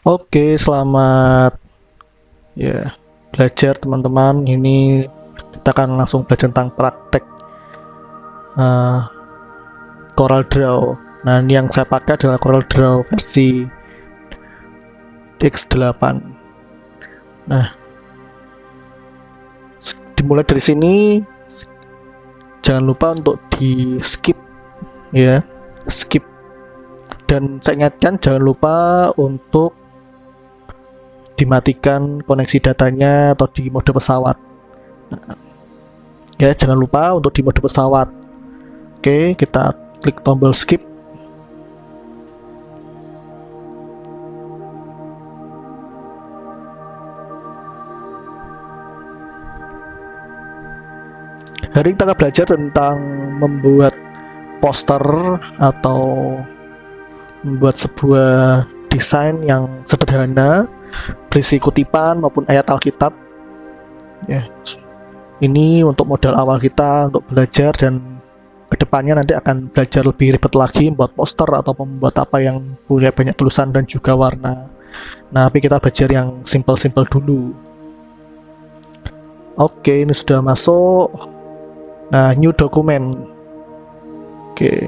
Oke, selamat ya belajar teman-teman. Ini kita akan langsung belajar tentang praktek uh, Corel Draw. Nah, ini yang saya pakai adalah Corel Draw versi X8. Nah, dimulai dari sini. Jangan lupa untuk di skip ya, skip. Dan saya ingatkan jangan lupa untuk dimatikan koneksi datanya atau di mode pesawat. Ya, jangan lupa untuk di mode pesawat. Oke, kita klik tombol skip. Hari ini kita akan belajar tentang membuat poster atau membuat sebuah desain yang sederhana berisi kutipan maupun ayat Alkitab. Ya, ini untuk modal awal kita untuk belajar, dan kedepannya nanti akan belajar lebih ribet lagi membuat poster atau membuat apa yang punya banyak tulisan dan juga warna. Nah, tapi kita belajar yang simple-simple dulu. Oke, ini sudah masuk. Nah, new document. Oke.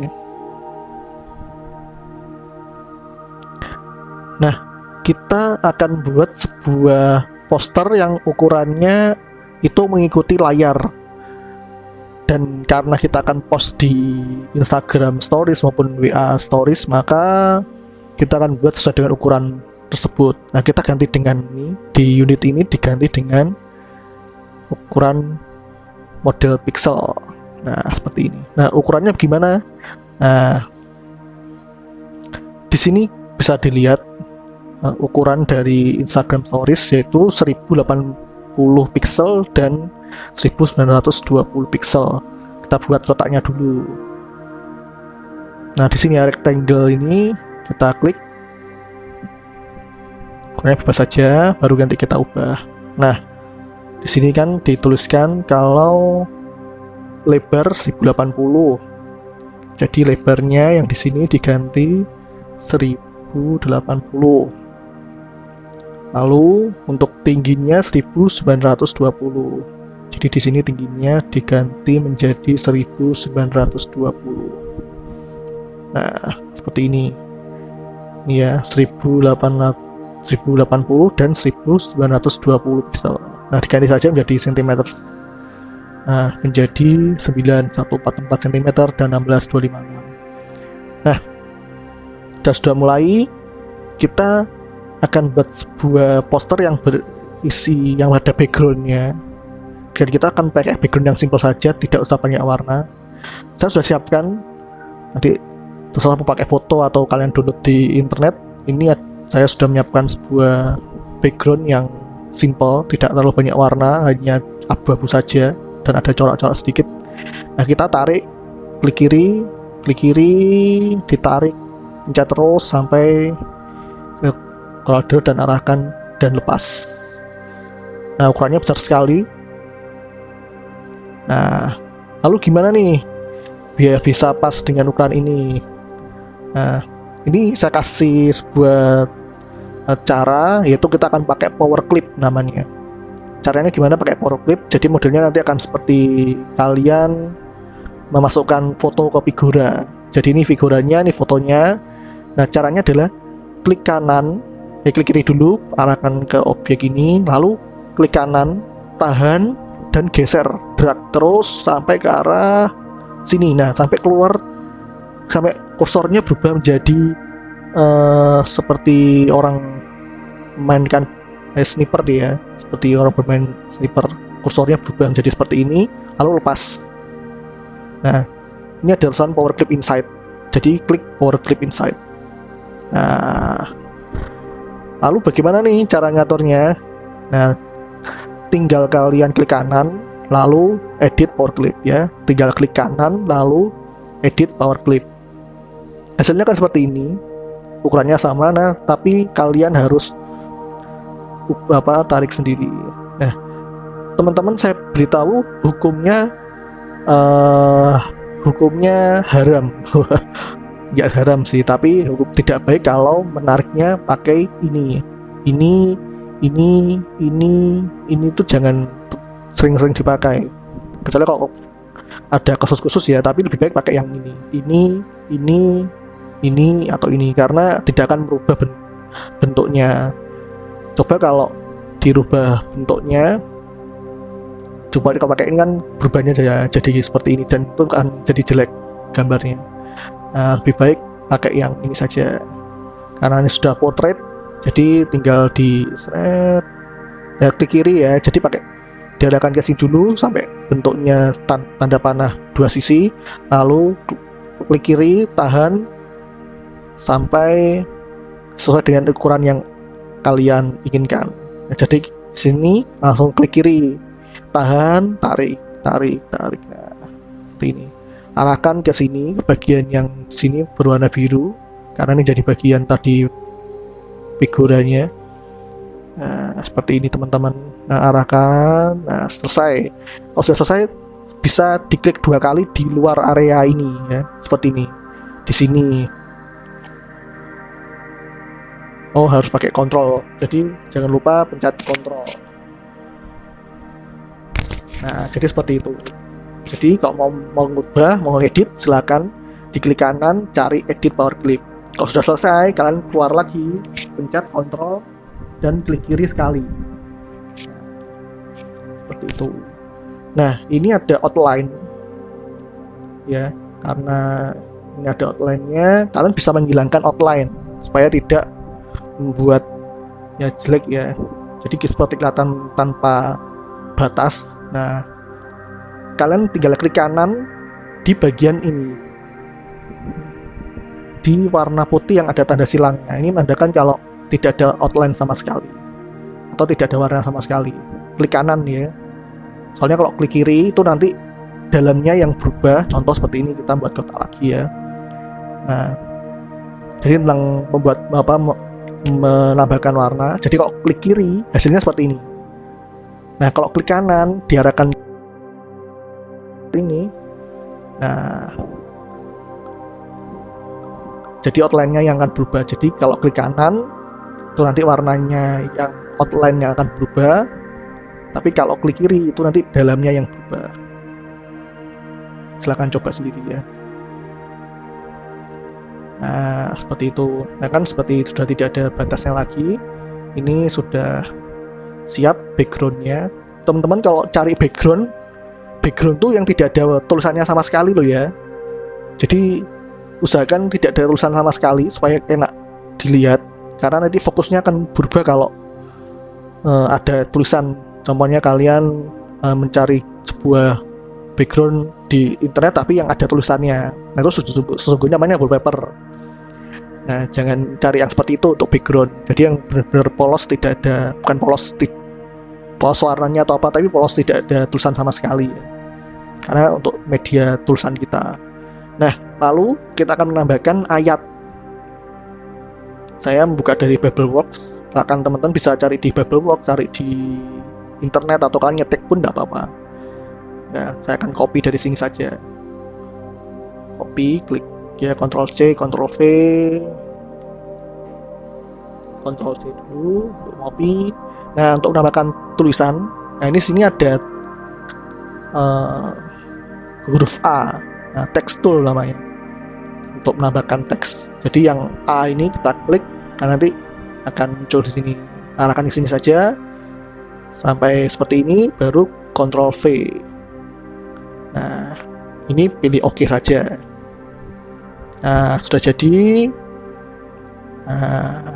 Nah, kita akan buat sebuah poster yang ukurannya itu mengikuti layar. Dan karena kita akan post di Instagram Stories maupun WA Stories, maka kita akan buat sesuai dengan ukuran tersebut. Nah, kita ganti dengan ini, di unit ini diganti dengan ukuran model pixel. Nah, seperti ini. Nah, ukurannya bagaimana? Nah, di sini bisa dilihat ukuran dari Instagram Stories, yaitu 1080 pixel dan 1920 pixel. Kita buat kotaknya dulu. Nah, di sini rectangle ini kita klik. Ukurannya bebas saja, baru nanti kita ubah. Nah, di sini kan dituliskan kalau lebar 1080. Jadi lebarnya yang di sini diganti 1080. Lalu untuk tingginya 1920. Jadi di sini tingginya diganti menjadi 1920. Nah, seperti ini. Ini ya, 1080 dan 1920 pixel. Nah, diganti saja menjadi cm. Nah, menjadi 9144 cm dan 16256. Nah, kita sudah mulai. Kita akan buat sebuah poster yang berisi, yang ada backgroundnya. Dan kita akan pakai background yang simple saja, tidak usah banyak warna. Saya sudah siapkan. Nanti terserah mau pakai foto atau kalian download di internet. Ini saya sudah menyiapkan sebuah background yang simple, tidak terlalu banyak warna, hanya abu-abu saja dan ada corak-corak sedikit. Nah, kita tarik, klik kiri, ditarik, pencet terus sampai ke kode dan arahkan dan lepas. Nah, ukurannya besar sekali. Nah, lalu gimana nih biar bisa pas dengan ukuran ini? Nah, ini saya kasih sebuah cara, yaitu kita akan pakai power clip namanya. Caranya gimana pakai power clip? Jadi modelnya nanti akan seperti kalian memasukkan foto ke figura. Jadi ini figuranya, ini fotonya. Nah, caranya adalah klik kanan, klik kiri dulu, arahkan ke objek ini, lalu klik kanan, tahan dan geser, drag terus sampai ke arah sini. Nah, sampai keluar, sampai kursornya berubah menjadi seperti orang memainkan sniper dia, seperti orang bermain sniper. Kursornya berubah menjadi seperti ini, lalu lepas. Nah, ini ada tulisan power clip inside. Jadi klik power clip inside. Nah, lalu bagaimana nih cara ngaturnya? Nah, tinggal kalian klik kanan, lalu edit power clip ya. Tinggal klik kanan, lalu edit power clip. Hasilnya kan seperti ini. Ukurannya sama, nah tapi kalian harus tarik sendiri. Nah, teman-teman, saya beritahu hukumnya haram. ya haram sih, tapi hukum tidak baik kalau menariknya pakai ini itu jangan sering-sering dipakai, kecuali kalau ada kasus khusus ya, tapi lebih baik pakai yang ini atau ini, karena tidak akan merubah bentuknya. Coba kalau dirubah bentuknya, coba kalau pakai ini kan berubahnya jadi seperti ini, dan itu akan jadi jelek gambarnya. Lebih baik pakai yang ini saja, karena ini sudah portrait, jadi tinggal di klik kiri ya, jadi pakai diarahkan ke sini dulu sampai bentuknya tanda panah dua sisi, lalu klik kiri, tahan sampai sesuai dengan ukuran yang kalian inginkan. Jadi sini langsung klik kiri, tahan, tarik. Nah, ini arahkan ke sini, bagian yang sini berwarna biru karena ini jadi bagian tadi figuranya. Nah, seperti ini teman-teman. Nah, arahkan. Nah, selesai. Kalau sudah selesai, bisa diklik 2 kali di luar area ini ya, seperti ini. Di sini. Oh, harus pakai kontrol. Jadi jangan lupa pencet kontrol. Nah, jadi seperti itu. Jadi kalau mau ngubah, mau ngedit, silakan diklik kanan, cari edit power clip. Kalau sudah selesai, kalian keluar lagi, pencet kontrol dan klik kiri sekali. Seperti itu. Nah, ini ada outline. Ya, karena ini ada outline-nya, kalian bisa menghilangkan outline supaya tidak membuat ya jelek ya. Jadi seperti kelihatan tanpa batas. Nah, kalian tinggal klik kanan di bagian ini, di warna putih yang ada tanda silangnya. Ini menandakan kalau tidak ada outline sama sekali atau tidak ada warna sama sekali. Klik kanan ya. Soalnya kalau klik kiri itu nanti dalamnya yang berubah. Contoh seperti ini, kita buat kotak lagi ya. Nah, jadi tentang membuat menambahkan warna. Jadi kalau klik kiri hasilnya seperti ini. Nah, kalau klik kanan diarahkan ini. Nah, jadi outline-nya yang akan berubah. Jadi kalau klik kanan itu nanti warnanya yang outline-nya akan berubah. Tapi kalau klik kiri itu nanti dalamnya yang berubah. Silahkan coba sendiri ya. Nah, seperti itu. Nah, kan seperti itu, sudah tidak ada batasnya lagi. Ini sudah siap background-nya. Teman-teman kalau cari background tuh yang tidak ada tulisannya sama sekali loh ya. Jadi usahakan tidak ada tulisan sama sekali supaya enak dilihat, karena nanti fokusnya akan berubah kalau ada tulisan. Contohnya kalian mencari sebuah background di internet tapi yang ada tulisannya, nah itu sesungguhnya namanya wallpaper. Nah, jangan cari yang seperti itu untuk background. Jadi yang benar-benar polos, tidak ada, bukan polos warnanya atau apa, tapi polos tidak ada tulisan sama sekali ya. Karena untuk media tulisan kita. Nah, lalu kita akan menambahkan ayat. Saya membuka dari Babelworks. Silakan teman-teman bisa cari di Babelworks, cari di internet, atau kalian ngetik pun tidak apa-apa. Nah, saya akan copy dari sini saja. Copy, klik ya, Ctrl C, Ctrl V, Ctrl C dulu untuk copy. Nah, untuk menambahkan tulisan, nah ini sini ada huruf A. Nah, text tool namanya untuk menambahkan teks. Jadi yang A ini kita klik, nah nanti akan muncul di sini. Arahkan ke sini saja sampai seperti ini, baru Ctrl V. Nah, ini pilih OK saja. Nah, sudah jadi. Nah,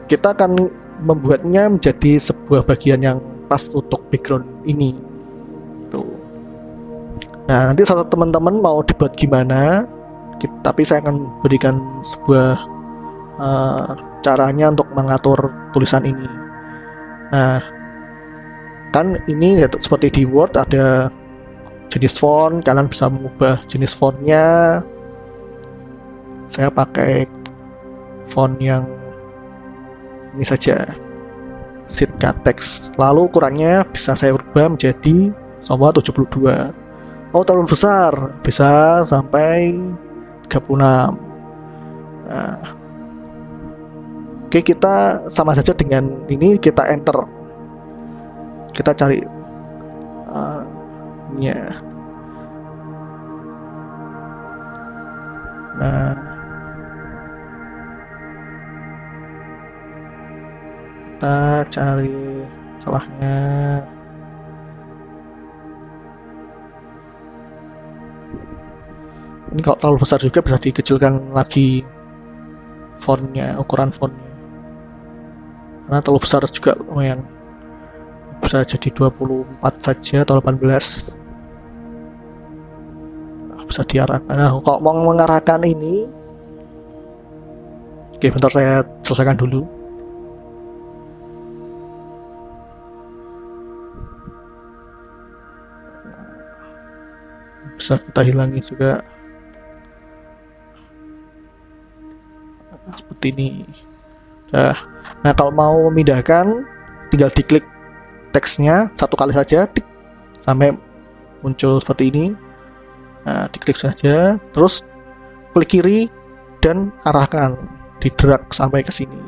kita akan membuatnya menjadi sebuah bagian yang pas untuk background ini. Tuh. Nah, nanti salah teman-teman mau dibuat gimana, tapi saya akan berikan sebuah caranya untuk mengatur tulisan ini. Nah, kan ini seperti di Word ada jenis font, kalian bisa mengubah jenis fontnya. Saya pakai font yang ini saja, Sitka Text. Lalu ukurannya bisa saya ubah menjadi sama 72. Oh, terlalu besar, bisa sampai 36. Nah, oke, kita sama saja dengan ini, kita enter, kita cari ini ya. Nah, kita cari celahnya. Ini kalau terlalu besar juga bisa dikecilkan lagi fontnya, ukuran fontnya, karena terlalu besar juga lumayan, bisa jadi 24 saja atau 18. Bisa diarahkan. Nah, kalau mau mengarahkan ini, oke, bentar saya selesaikan dulu. Bisa kita hilangi juga. Seperti ini. Nah, kalau mau memindahkan, tinggal diklik teksnya satu kali saja, tik, sampai muncul seperti ini. Nah, diklik saja, terus klik kiri dan arahkan, di-drag sampai ke sini.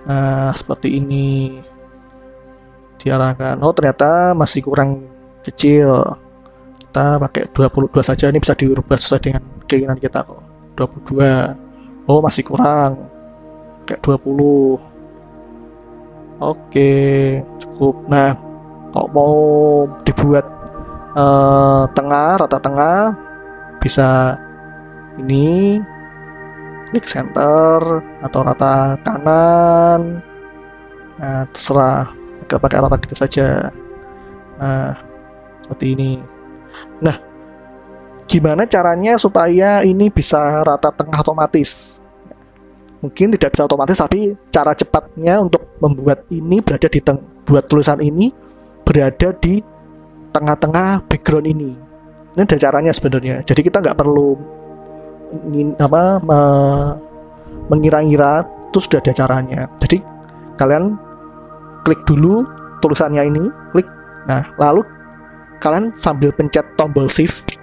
Nah, seperti ini. Diarahkan. Oh, ternyata masih kurang kecil. Kita pakai 22 saja, ini bisa dirubah sesuai dengan keinginan kita kok. 22. Oh, masih kurang. Kayak 20. Oke, cukup. Nah, kalau mau dibuat tengah, rata tengah, bisa ini, klik center atau rata kanan. Nah, terserah, pakai rata dikit saja. Nah, seperti ini. Nah, gimana caranya supaya ini bisa rata tengah otomatis? Mungkin tidak bisa otomatis, tapi cara cepatnya untuk membuat ini berada di buat tulisan ini berada di tengah-tengah background ini. Ini ada caranya sebenarnya. Jadi kita nggak perlu mengira-ngira, itu sudah ada caranya. Jadi kalian klik dulu tulisannya ini, klik. Nah, lalu kalian sambil pencet tombol shift,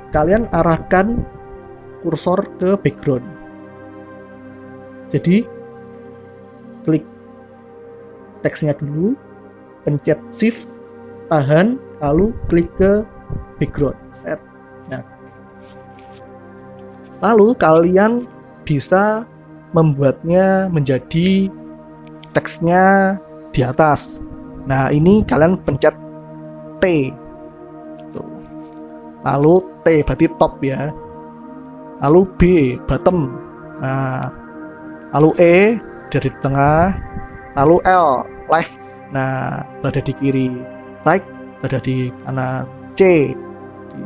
kalian arahkan kursor ke background. Jadi klik teksnya dulu, pencet shift, tahan, lalu klik ke background, set. Nah, lalu kalian bisa membuatnya menjadi teksnya di atas. Nah, ini kalian pencet T. Lalu T berarti top ya. Lalu B bottom. Nah, lalu E dari tengah. Lalu L left. Nah, berada di kiri. Right berada di kanan. C di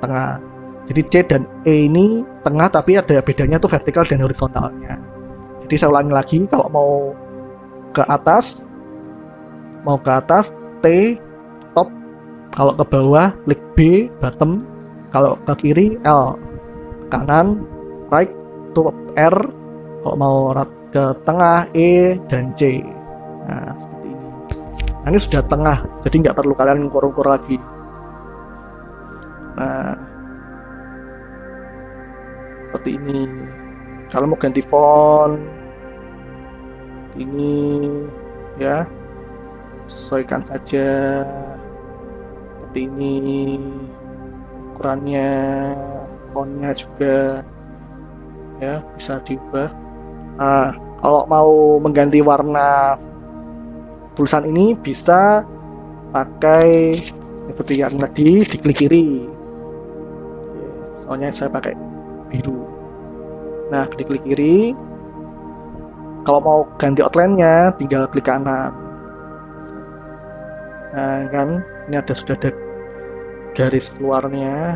tengah. Jadi C dan E ini tengah, tapi ada bedanya tuh vertikal dan horizontalnya. Jadi saya ulangi lagi, kalau mau ke atas T top, kalau ke bawah klik B bottom, kalau ke kiri L kanan, right to R, kalau mau ke tengah E dan C. Nah, seperti ini. Nah, ini sudah tengah, jadi nggak perlu kalian ukur-ukur lagi. Nah, seperti ini. Kalau mau ganti font ini ya, sesuaikan saja seperti ini, ukurannya, fontnya juga ya bisa diubah. Nah, kalau mau mengganti warna tulisan ini bisa pakai seperti yang tadi, diklik kiri. Soalnya saya pakai biru. Nah, diklik kiri. Kalau mau ganti outline-nya tinggal klik kanan. Nah, kan ini sudah ada garis luarnya.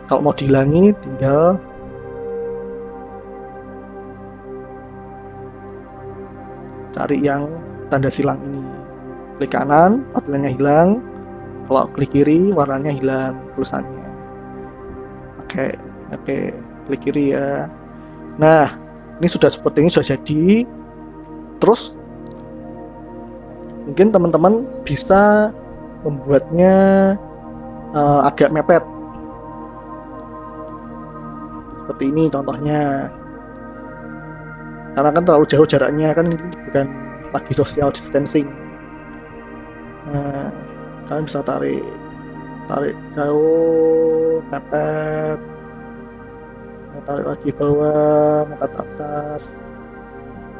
Kalau mau dihilangi tinggal cari yang tanda silang ini. Klik kanan, outline-nya hilang. Kalau klik kiri, warnanya hilang, tulisannya. Oke, klik kiri ya. Nah, ini sudah seperti ini, sudah jadi. Terus mungkin teman-teman bisa membuatnya agak mepet. seperti ini contohnya. Karena kan terlalu jauh jaraknya, kan ini bukan lagi social distancing. Nah, kalian bisa tarik jauh, mepet, tarik lagi bawah, mepet atas.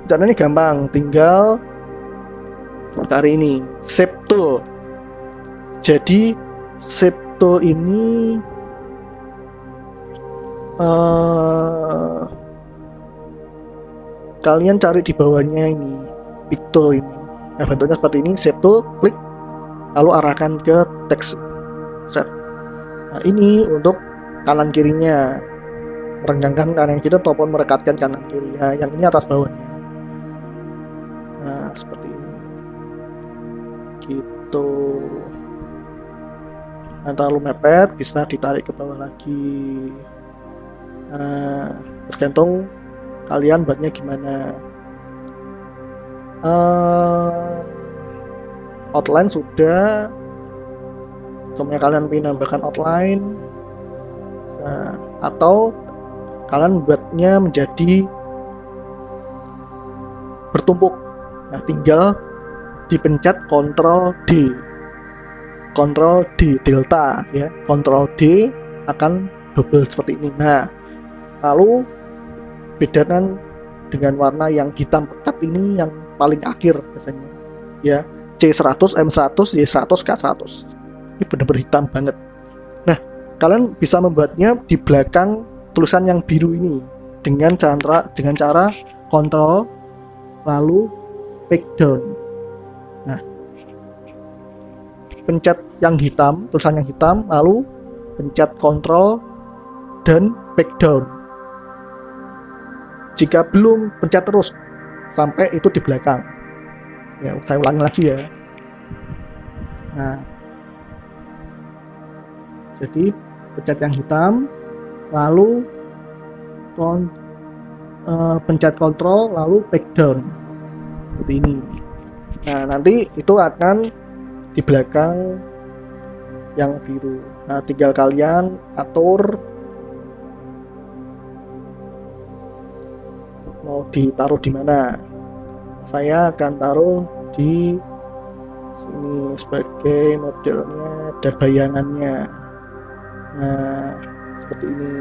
Caranya ini gampang, tinggal cari ini shape tool. Jadi shape tool ini kalian cari di bawahnya ini pick tool ini. Nah, bentuknya seperti ini, shape tool, klik, lalu arahkan ke teks set. Nah, ini untuk kanan kirinya, merenggangkan kanan kiri ataupun merekatkan kanan kiri. Nah, yang ini atas bawahnya. Nah, seperti ini. Gitu. Nah, terlalu mepet, bisa ditarik ke bawah lagi. Nah, tergantung kalian buatnya gimana. Outline sudah, cuma kalian ingin nambahkan outline, atau kalian buatnya menjadi bertumpuk. Nah, tinggal dipencet Ctrl D delta ya, Ctrl D akan double seperti ini. Nah, lalu bedakan dengan warna yang hitam pekat ini, yang paling akhir biasanya ya, C100, M100, Y100, K100. Ini benar-benar hitam banget. Nah, kalian bisa membuatnya di belakang tulisan yang biru ini dengan cara Ctrl lalu back down. Nah, pencet yang hitam, tulisan yang hitam, lalu pencet Ctrl dan back down. Jika belum, pencet terus sampai itu di belakang. Ya, saya ulangi lagi ya. Nah, jadi pencet yang hitam, lalu pencet Ctrl lalu back down seperti ini. Nah, nanti itu akan di belakang yang biru. Nah, tinggal kalian atur mau ditaruh di mana. Saya akan taruh di sini sebagai modelnya dan bayangannya. Nah, seperti ini.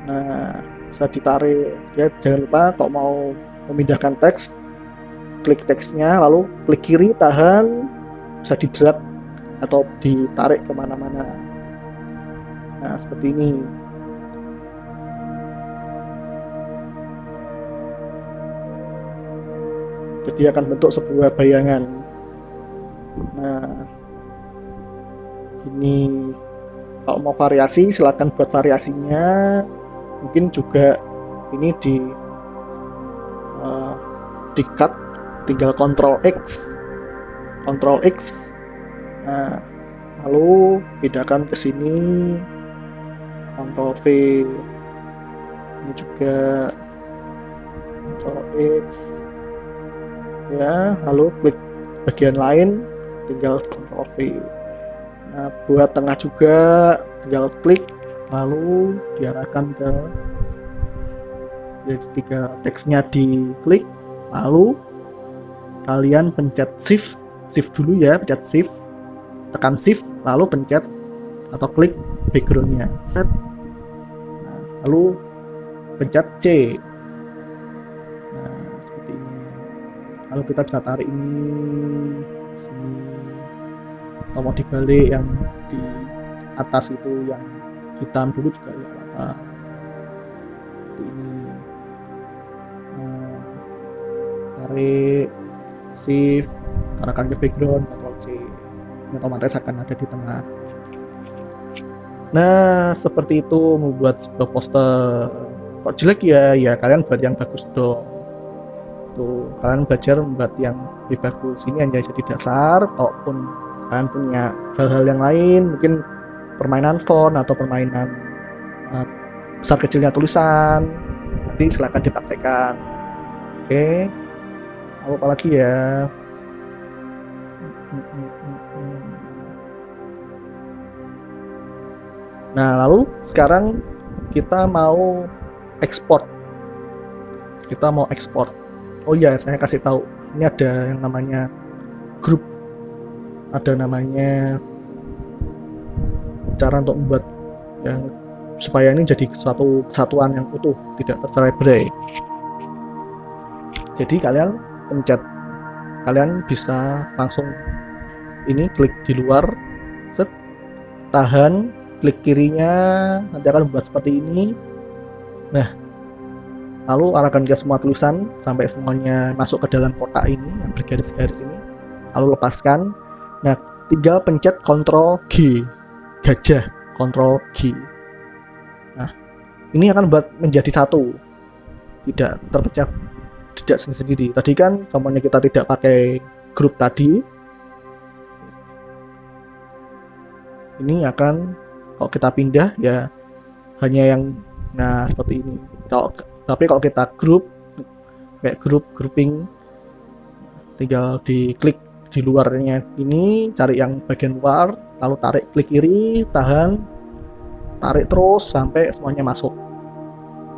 Nah, bisa ditarik ya. Jangan lupa kalau mau memindahkan teks, klik teksnya lalu klik kiri, tahan, bisa di drag atau ditarik kemana-mana. Nah, seperti ini. Jadi akan bentuk sebuah bayangan. Nah, ini kalau mau variasi silakan buat variasinya. Mungkin juga ini di cut, tinggal Ctrl X. Nah, lalu pindahkan ke sini, Ctrl V. Ini juga Ctrl X. Ya, lalu klik bagian lain, tinggal Ctrl V. Nah, buat tengah juga tinggal klik lalu diarahkan ke, jadi tiga teksnya diklik, lalu kalian pencet shift dulu ya, pencet shift, tekan shift lalu pencet atau klik backgroundnya, set. Nah, lalu pencet C. Nah, seperti ini. Lalu kita bisa tarik ini sini, atau mau dibalik yang di atas itu yang hitam dulu juga ya apa. Seperti ini. Nah, tarik shift, arahkan ke background, Ctrl C. Ini otomatis akan ada di tengah. Nah, seperti itu membuat sebuah poster. Kok jelek ya? Ya kalian buat yang bagus dong. Tuh, kalian belajar membuat yang lebih bagus. Ini hanya jadi dasar. Kalaupun kalian punya hal-hal yang lain, mungkin permainan font atau permainan besar kecilnya tulisan, nanti silakan dipraktekkan. Oke, apa lagi ya? Nah, lalu sekarang kita mau ekspor. Oh iya, saya kasih tahu, ini ada yang namanya grup, ada namanya cara untuk membuat yang supaya ini jadi suatu kesatuan yang utuh, tidak tercerai-berai. Jadi kalian pencet, kalian bisa langsung ini klik di luar, set, tahan, klik kirinya, nanti akan membuat seperti ini. Nah, lalu arahkan ke semua tulisan sampai semuanya masuk ke dalam kotak ini yang bergaris-garis ini, lalu lepaskan. Nah, tinggal pencet Ctrl G, gajah, Ctrl G. Nah, ini akan buat menjadi satu, tidak terpecah, tidak sendiri. Tadi kan contohnya kita tidak pakai grup tadi, ini akan, kalau kita pindah ya hanya yang, nah seperti ini. Tapi kalau kita grup, kayak grouping, tinggal diklik di luarnya ini, cari yang bagian luar, lalu tarik, klik kiri, tahan, tarik terus sampai semuanya masuk,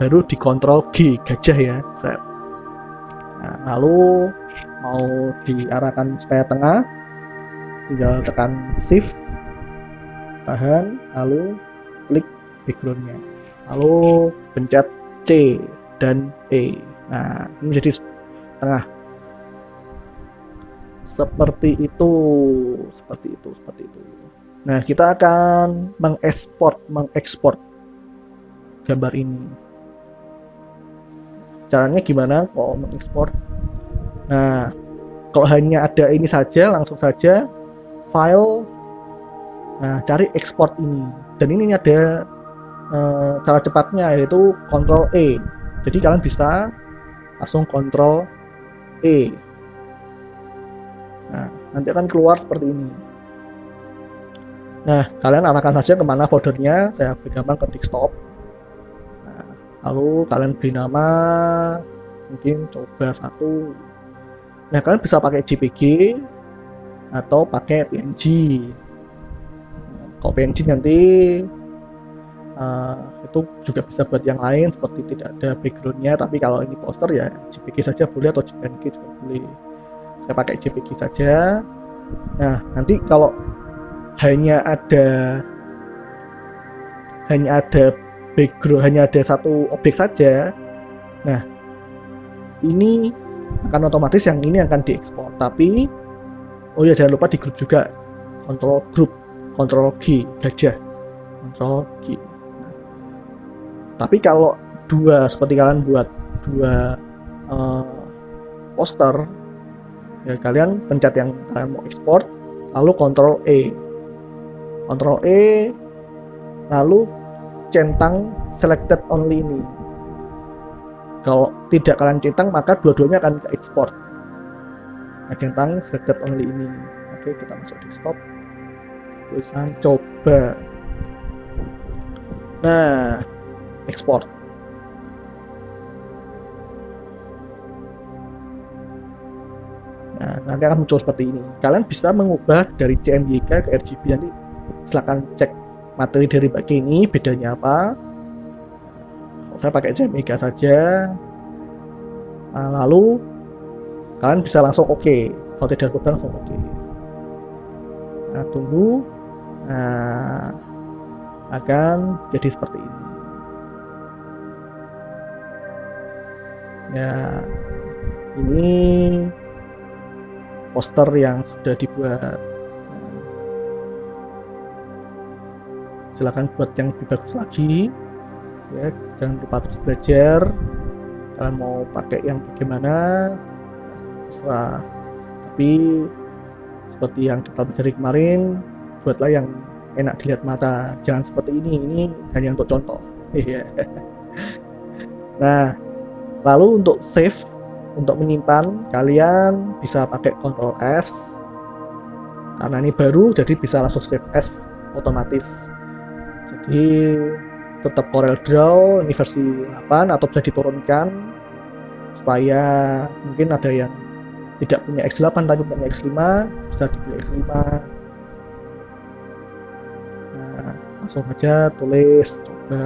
baru di Ctrl G, gajah ya, set. Nah, lalu mau diarahkan supaya tengah, tinggal tekan shift, tahan, lalu klik backgroundnya, lalu pencet C dan E. Nah, ini menjadi tengah. Seperti itu. Nah, kita akan mengekspor gambar ini. Caranya gimana kalau mengekspor? Nah, kalau hanya ada ini saja, langsung saja file. Nah, cari ekspor ini. Dan ini ada cara cepatnya, yaitu Ctrl E. Jadi kalian bisa langsung Ctrl E. Nah, nanti akan keluar seperti ini. Nah, kalian arahkan saja kemana foldernya. Saya beri gambar ke desktop. Nah, lalu kalian beri nama, mungkin coba 1. Nah, kalian bisa pakai JPG atau pakai PNG. Kalau PNG nanti itu juga bisa buat yang lain, seperti tidak ada backgroundnya. Tapi kalau ini poster ya JPG saja boleh, atau JPG juga boleh. Saya pakai JPG saja. Nah, nanti kalau hanya ada background, hanya ada satu objek saja, nah ini akan otomatis yang ini akan diekspor. Tapi oh ya, jangan lupa di grup juga, Ctrl G, gajah, Ctrl G. Tapi kalau seperti kalian buat 2 poster, ya kalian pencet yang kalian mau ekspor, lalu Ctrl E, lalu centang selected only ini. Kalau tidak kalian centang, maka dua-duanya akan ke ekspor. Nah, centang selected only ini. Oke, kita masuk desktop, tulisan coba. Nah, ekspor. Nah, nanti akan muncul seperti ini. Kalian bisa mengubah dari CMYK ke RGB. Nanti silahkan cek materi dari bagian ini bedanya apa. Saya pakai CMYK saja. Nah, lalu kalian bisa langsung oke. Kalau tidak berubah langsung oke. Nah, tunggu. Nah, akan jadi seperti ini. Ya, ini poster yang sudah dibuat. Silakan buat yang lebih bagus lagi. Ya, jangan lupa terus belajar. Kalian mau pakai yang bagaimana, terserah. Tapi seperti yang kita pelajari kemarin, buatlah yang enak dilihat mata. Jangan seperti ini. Ini hanya untuk contoh. Nah, lalu untuk save, untuk menyimpan, kalian bisa pakai Ctrl S. Karena ini baru, jadi bisa langsung save as otomatis. Jadi tetap Corel Draw, ini versi 8, atau bisa diturunkan supaya mungkin ada yang tidak punya X8 tapi punya X5, bisa dibeli X5. Nah, langsung aja tulis coba.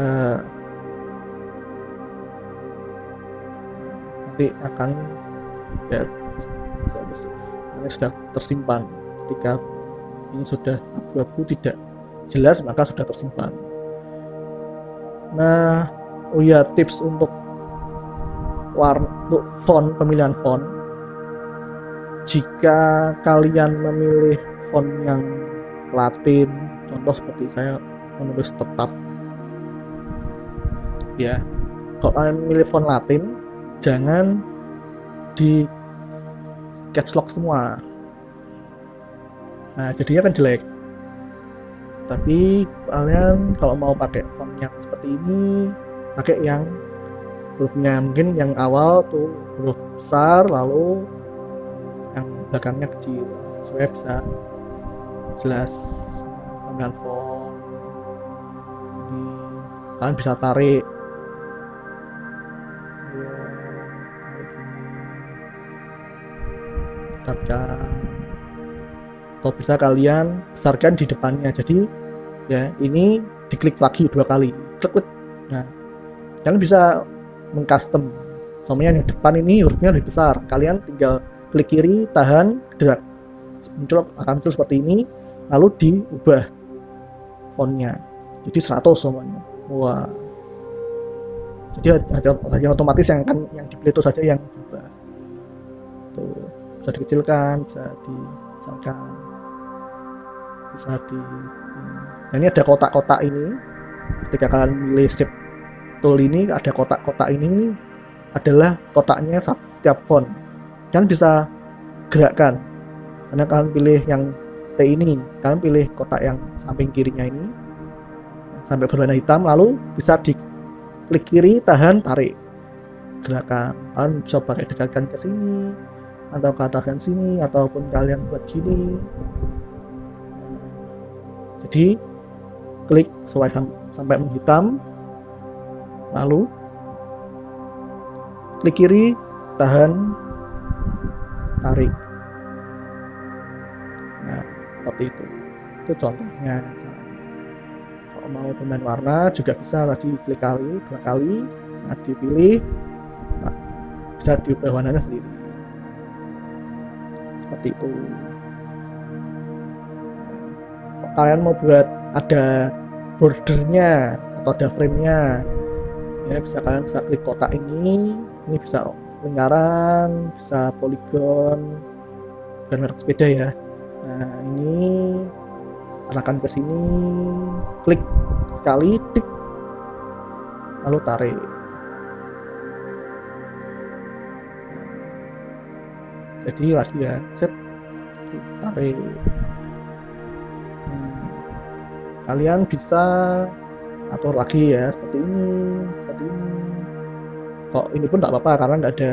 nanti akan ya ini sudah tersimpan. Ketika ini sudah abu-abu tidak jelas maka sudah tersimpan. Nah, oh ya, tips untuk font, pemilihan font. Jika kalian memilih font yang Latin, contoh seperti saya menulis tetap, ya, kalau kalian memilih font Latin, jangan di caps lock semua. Nah, jadinya kan jelek. Tapi kalian kalau mau pakai font yang seperti ini, pakai yang hurufnya mungkin yang awal tuh huruf besar, lalu yang belakangnya kecil supaya bisa jelas pemilihan font. Jadi kalian bisa tarik ya, dekatkan, atau bisa kalian besarkan di depannya. Jadi ya ini diklik lagi 2 kali, klik. Nah, kalian bisa mengcustom. Soalnya yang depan ini hurufnya lebih besar, kalian tinggal klik kiri, tahan, drag, akan muncul seperti ini, lalu diubah fontnya jadi 100 semuanya. Wah, jadi hanya otomatis yang dipilih itu saja yang berubah. Tuh, bisa dikecilkan, bisa dibesarkan, bisa nah, ini ada kotak-kotak ini. Ketika kalian pilih shape tool ini, ada kotak-kotak ini adalah kotaknya setiap font. Kalian bisa gerakkan. Karena kalian pilih yang T ini, kalian pilih kotak yang samping kirinya ini sampai berwarna hitam, lalu bisa diklik kiri, tahan, tarik, gerakan. Kalian bisa pakai dekatkan ke sini, atau katakan sini, ataupun kalian buat gini. Jadi klik sampai menghitam, lalu klik kiri, tahan, tarik. Nah, seperti itu contohnya. Kalau mau pemain warna juga bisa, tadi klik 2 kali, nah dipilih, nah, bisa diubah warnanya sendiri seperti itu. Kalau kalian mau buat ada bordernya atau ada frame-nya, ya kalian bisa klik kotak ini bisa lingkaran, bisa poligon, bukan merek sepeda ya. Nah, ini arahkan ke sini, klik sekali, tik, lalu tarik. Jadi lagi ya, set, tarik. Kalian bisa atur lagi ya, seperti ini. Kok ini pun tidak apa-apa karena nggak ada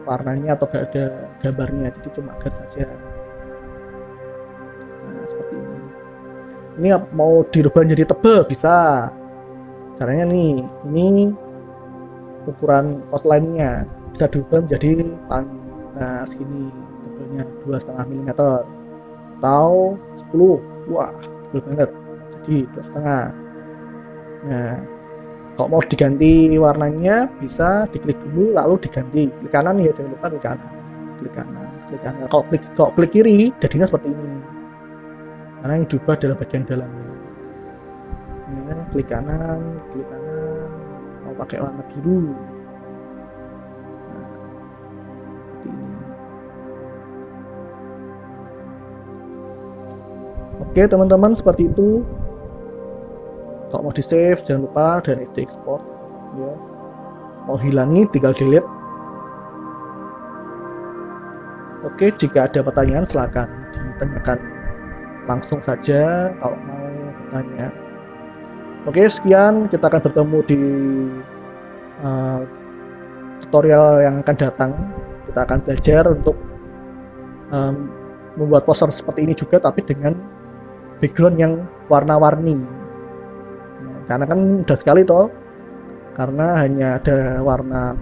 warnanya atau nggak ada gambarnya, jadi cuma garis saja. Nah, seperti ini. Ini mau dirubah jadi tebal bisa. Caranya nih, ini ukuran outline-nya bisa dirubah menjadi segini, tebalnya 2,5 mm atau 10. Wah, tebal banget. Jadi 2,5. Nah, kalau mau diganti warnanya bisa diklik dulu lalu diganti. Klik kanan ya, jangan lupa klik kanan. Kalau klik kiri jadinya seperti ini. Karena yang diubah adalah bagian dalamnya. Ini klik kanan. Mau pakai warna biru. Nah, seperti ini. Oke teman-teman, seperti itu. Kalau mau di save jangan lupa dan SD export ya. Mau hilangi tinggal delete. Oke, jika ada pertanyaan silakan ditanyakan langsung saja kalau mau bertanya. Oke, sekian, kita akan bertemu di tutorial yang akan datang. Kita akan belajar untuk membuat poster seperti ini juga, tapi dengan background yang warna-warni. Karena kan udah sekali toh, karena hanya ada warna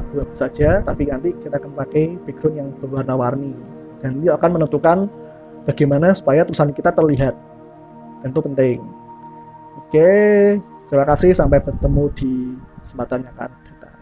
abu-abu saja, tapi nanti kita akan pakai background yang berwarna-warni, dan ini akan menentukan bagaimana supaya tulisan kita terlihat, tentu penting. Oke, terima kasih, sampai bertemu di kesempatan yang akan datang.